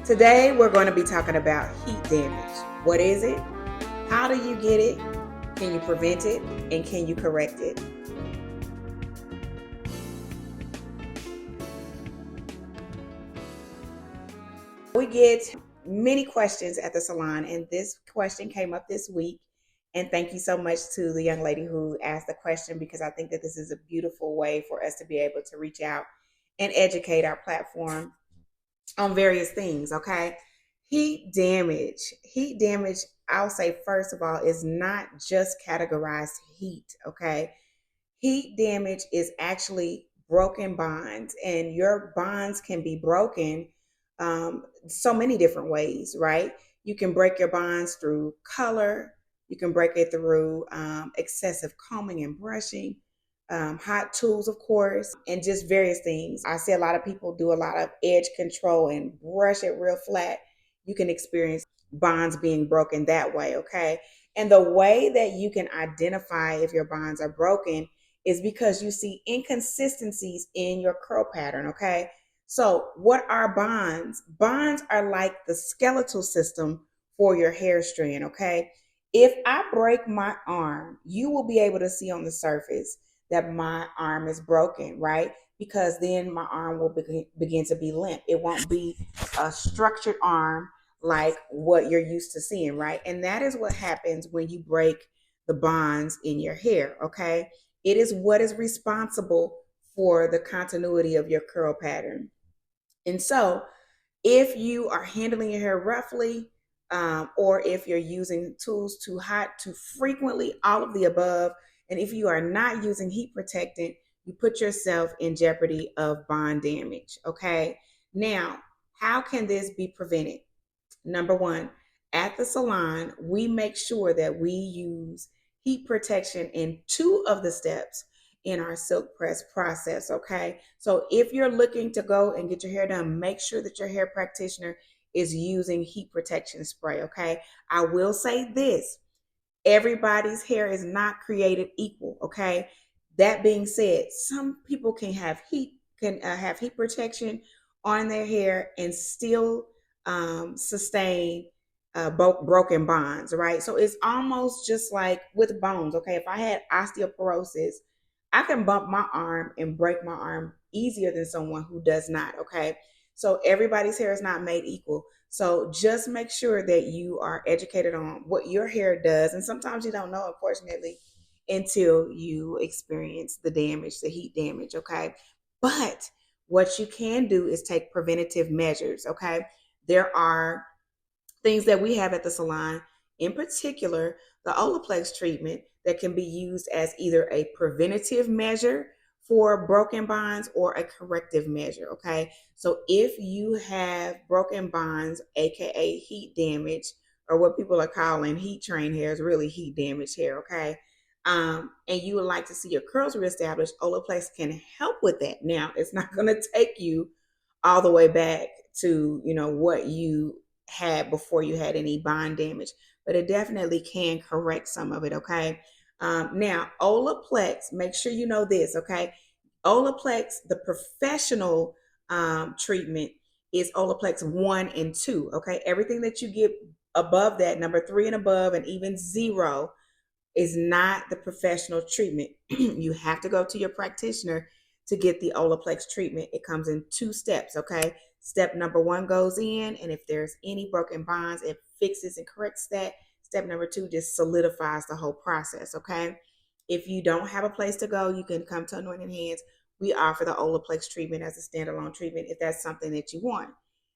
Today, we're going to be talking about heat damage. What is it? How do you get it? Can you prevent it? And can you correct it? We get many questions at the salon, and this question came up this week. And thank you so much to the young lady who asked the question, because I think that this is a beautiful way for us to be able to reach out and educate our platform on various things. Okay. Heat damage. Heat damage, I'll say, first of all, is not just categorized heat. Okay. Heat damage is actually broken bonds, and your bonds can be broken so many different ways, right? You can break your bonds through color, you can break it through excessive combing and brushing, hot tools, of course, and just various things. I see a lot of people do a lot of edge control and brush it real flat. You can experience bonds being broken that way, okay? And the way that you can identify if your bonds are broken is because you see inconsistencies in your curl pattern, okay? So, what are bonds? Bonds are like the skeletal system for your hair strand, okay? If I break my arm, you will be able to see on the surface that my arm is broken, right? Because then my arm will begin to be limp. It won't be a structured arm like what you're used to seeing, right? And that is what happens when you break the bonds in your hair, okay? It is what is responsible for the continuity of your curl pattern. And so, if you are handling your hair roughly, or if you're using tools too hot, too frequently, all of the above, and if you are not using heat protectant, you put yourself in jeopardy of bond damage. Okay. Now, how can this be prevented? Number one, at the salon, we make sure that we use heat protection in two of the steps in our silk press process. Okay. So if you're looking to go and get your hair done, make sure that your hair practitioner is using heat protection spray. Okay. I will say this: everybody's hair is not created equal. Okay. That being said, some people can have heat protection on their hair and still sustain broken bonds, right? So it's almost just like with bones. Okay, if I had osteoporosis, I can bump my arm and break my arm easier than someone who does not. Okay, so everybody's hair is not made equal. So just make sure that you are educated on what your hair does. And sometimes you don't know, unfortunately, until you experience the damage, the heat damage. Okay. But what you can do is take preventative measures. Okay. There are things that we have at the salon, in particular, the Olaplex treatment that can be used as either a preventative measure for broken bonds or a corrective measure. Okay. So if you have broken bonds, aka heat damage, or what people are calling heat train hair, is really heat damaged hair. Okay. And you would like to see your curls reestablished, Olaplex can help with that. Now, it's not going to take you all the way back to what you had before you had any bond damage, but it definitely can correct some of it. Okay. Now, Olaplex, make sure you know this. Okay. Olaplex, the professional treatment, is Olaplex 1 and 2. Okay. Everything that you get above that, number 3 and above, and even 0, is not the professional treatment. You have to go to your practitioner to get the Olaplex treatment. It comes in 2 steps, okay? Step number 1 goes in, and if there's any broken bonds, it fixes and corrects that. Step number 2 just solidifies the whole process, okay? If you don't have a place to go, you can come to Anointed Hands. We offer the Olaplex treatment as a standalone treatment if that's something that you want.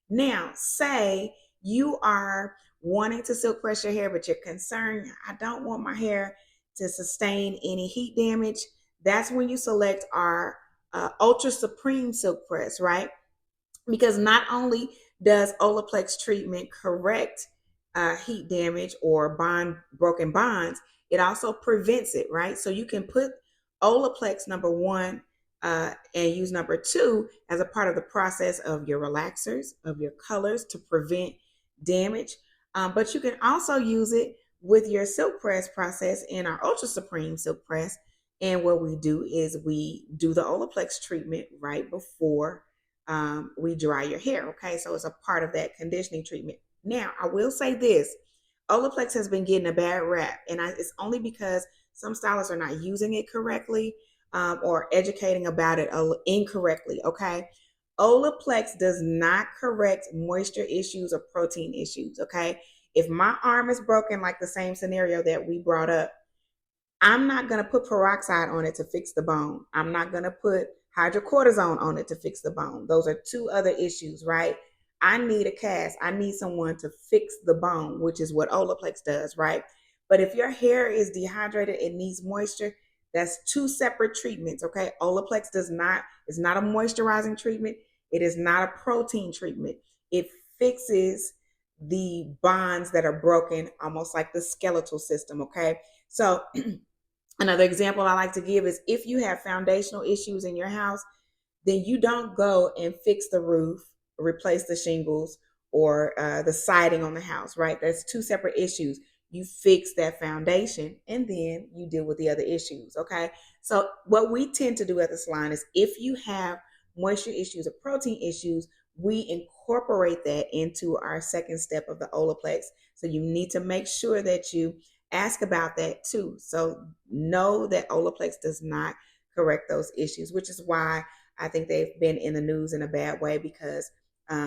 Now, say you are wanting to silk press your hair, but you're concerned, I don't want my hair to sustain any heat damage. That's when you select our Ultra Supreme Silk Press, right? Because not only does Olaplex treatment correct heat damage or broken bonds, it also prevents it, right? So you can put Olaplex number 1 and use number 2 as a part of the process of your relaxers, of your colors, to prevent damage. But you can also use it with your silk press process in our Ultra Supreme Silk Press. And what we do is we do the Olaplex treatment right before we dry your hair. Okay, so it's a part of that conditioning treatment. Now, I will say this: Olaplex has been getting a bad rap, and it's only because some stylists are not using it correctly, or educating about it incorrectly. Okay, Olaplex does not correct moisture issues or protein issues. Okay, if my arm is broken, like the same scenario that we brought up, I'm not going to put peroxide on it to fix the bone. I'm not going to put hydrocortisone on it to fix the bone. Those are two other issues, right? I need a cast. I need someone to fix the bone, which is what Olaplex does, right? But if your hair is dehydrated and needs moisture, that's two separate treatments, okay? Olaplex is not a moisturizing treatment. It is not a protein treatment. It fixes the bonds that are broken, almost like the skeletal system, okay? So another example I like to give is if you have foundational issues in your house, then you don't go and fix the roof, replace the shingles, or the siding on the house, right? That's two separate issues. You fix that foundation and then you deal with the other issues, okay? So, what we tend to do at the salon is if you have moisture issues or protein issues, we incorporate that into our second step of the Olaplex. So, you need to make sure that you ask about that too. So, know that Olaplex does not correct those issues, which is why I think they've been in the news in a bad way because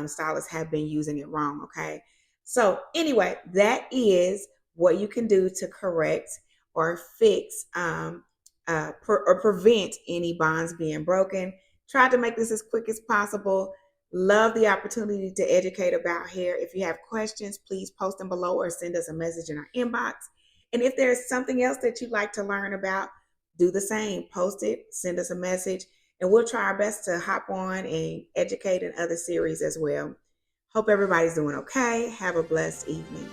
stylists have been using it wrong. Okay. So, anyway, that is what you can do to correct or fix or prevent any bonds being broken. Try to make this as quick as possible. Love the opportunity to educate about hair. If you have questions, please post them below or send us a message in our inbox. And if there's something else that you'd like to learn about, do the same. Post it, send us a message, and we'll try our best to hop on and educate in other series as well. Hope everybody's doing okay. Have a blessed evening.